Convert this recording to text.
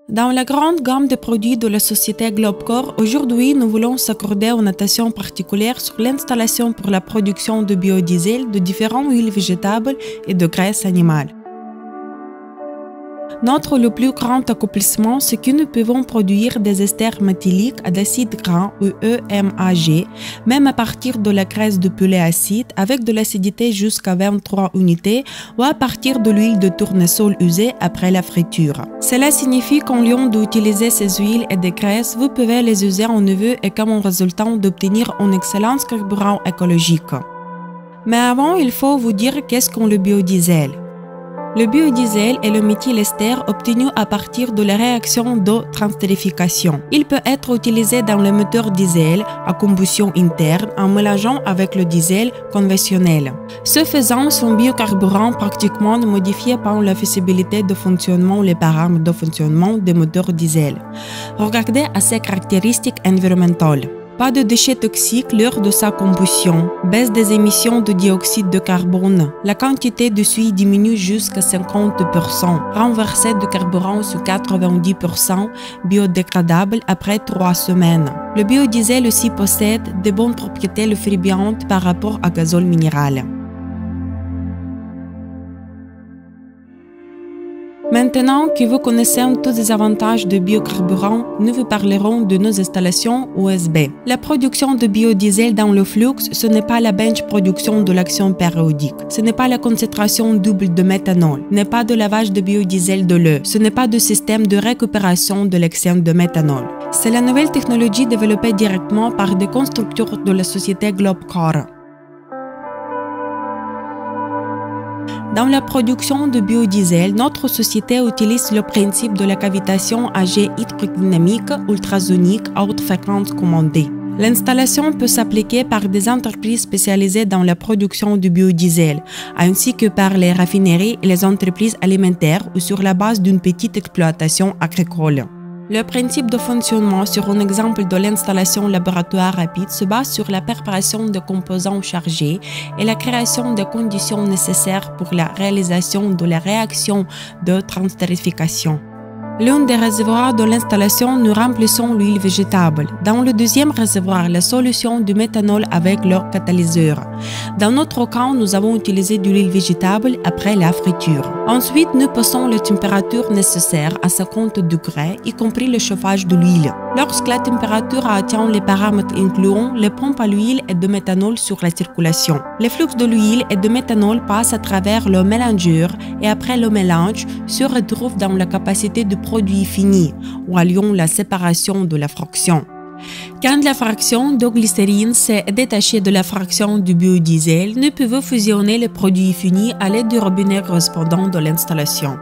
Dans la grande gamme de produits de la société Globecor, aujourd'hui, nous voulons s'accorder une attention particulière sur l'installation pour la production de biodiesel, de différentes huiles végétables et de graisses animales. Notre le plus grand accomplissement, c'est que nous pouvons produire des esters méthyliques à d'acide gras ou EMAG, même à partir de la graisse de poulet acide avec de l'acidité jusqu'à 23 unités ou à partir de l'huile de tournesol usée après la friture. Cela signifie qu'en lieu d'utiliser ces huiles et des graisses, vous pouvez les user en neveu et comme résultat d'obtenir un excellent carburant écologique. Mais avant, il faut vous dire qu'est-ce qu'est le biodiesel. Le biodiesel est le méthylester obtenu à partir de la réaction de transterification. Il peut être utilisé dans le moteur diesel à combustion interne en mélangeant avec le diesel conventionnel. Ce faisant, son biocarburant pratiquement modifié par la faisabilité de fonctionnement les paramètres de fonctionnement des moteurs diesel. Regardez à ses caractéristiques environnementales. Pas de déchets toxiques lors de sa combustion. Baisse des émissions de dioxyde de carbone. La quantité de suie diminue jusqu'à 50%. Renversé de carburant sur 90%. Biodégradable après 3 semaines. Le biodiesel aussi possède de bonnes propriétés lubrifiantes par rapport à gazole minéral. Maintenant que vous connaissez tous les avantages de biocarburant, nous vous parlerons de nos installations USB. La production de biodiesel dans le flux, ce n'est pas la bench production de l'action périodique. Ce n'est pas la concentration double de méthanol. Ce n'est pas de lavage de biodiesel de l'eau. Ce n'est pas de système de récupération de l'excès de méthanol. C'est la nouvelle technologie développée directement par des constructeurs de la société Globecor. Dans la production de biodiesel, notre société utilise le principe de la cavitation à jet hydrodynamique ultrasonique à haute fréquence commandée. L'installation peut s'appliquer par des entreprises spécialisées dans la production du biodiesel, ainsi que par les raffineries et les entreprises alimentaires ou sur la base d'une petite exploitation agricole. Le principe de fonctionnement sur un exemple de l'installation laboratoire rapide se base sur la préparation de composants chargés et la création des conditions nécessaires pour la réalisation de la réaction de transterification. L'un des réservoirs de l'installation, nous remplissons l'huile végétable. Dans le deuxième réservoir, la solution du méthanol avec leur catalyseur. Dans notre cas, nous avons utilisé de l'huile végétable après la friture. Ensuite, nous passons les températures nécessaires à 50 degrés, y compris le chauffage de l'huile. Lorsque la température atteint les paramètres incluant les pompes à l'huile et de méthanol sur la circulation. Les flux de l'huile et de méthanol passent à travers le mélangeur et après le mélange se retrouvent dans la capacité de produit fini ou allions la séparation de la fraction. Quand la fraction de glycérine s'est détachée de la fraction du biodiesel, nous pouvons fusionner les produits finis à l'aide du robinet correspondant de l'installation.